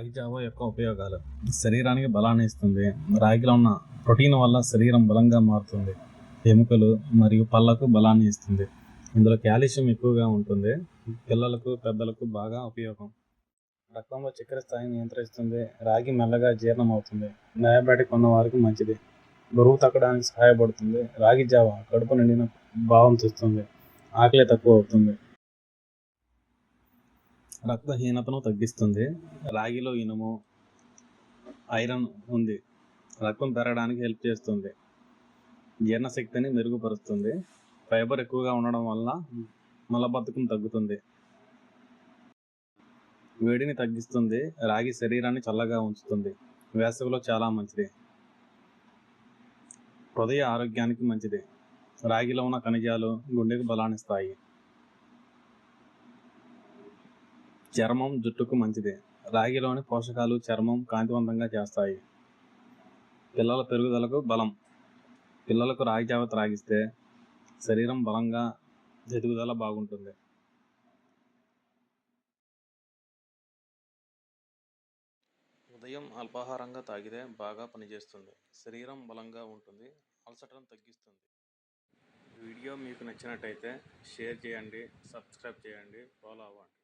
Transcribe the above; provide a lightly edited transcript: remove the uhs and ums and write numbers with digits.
రాగి జావ యొక్క ఉపయోగాలు. శరీరానికి బలాన్ని ఇస్తుంది. రాగిలో ఉన్న ప్రోటీన్ వల్ల శరీరం బలంగా మారుతుంది. ఎముకలు మరియు పళ్ళకు బలాన్ని ఇస్తుంది. ఇందులో కాల్షియం ఎక్కువగా ఉంటుంది. పిల్లలకు పెద్దలకు బాగా ఉపయోగం. రక్తంలో చక్కెర స్థాయిని నియంత్రిస్తుంది. రాగి మెల్లగా జీర్ణం అవుతుంది. డయాబెటిక్ ఉన్న వారికి మంచిది. బరువు తగ్గడానికి సహాయపడుతుంది. రాగి జావ కడుపు నిండిన భావం తెస్తుంది. ఆకలి తక్కువ అవుతుంది. రక్తహీనతను తగ్గిస్తుంది. రాగిలో ఇనుము, ఐరన్ ఉంది. రక్తం పెరగడానికి హెల్ప్ చేస్తుంది. జీర్ణశక్తిని మెరుగుపరుస్తుంది. ఫైబర్ ఎక్కువగా ఉండడం వల్ల మలబద్ధకం తగ్గుతుంది. వేడిని తగ్గిస్తుంది. రాగి శరీరాన్ని చల్లగా ఉంచుతుంది. వేసవిలో చాలా మంచిది. హృదయ ఆరోగ్యానికి మంచిది. రాగిలో ఉన్న ఖనిజాలు గుండెకు బలాన్నిస్తాయి. చర్మం, జుట్టుకు మంచిది. రాగిలోని పోషకాలు చర్మం కాంతివంతంగా చేస్తాయి. పిల్లల పెరుగుదలకు బలం. పిల్లలకు రాగి జావ త్రాగిస్తే శరీరం బలంగా, ఎదుగుదల బాగుంటుంది. ఉదయం అల్పాహారంగా తాగితే బాగా పనిచేస్తుంది. శరీరం బలంగా ఉంటుంది. అలసటను తగ్గిస్తుంది. వీడియో మీకు నచ్చినట్టయితే షేర్ చేయండి, సబ్స్క్రైబ్ చేయండి, ఫాలో అవ్వండి.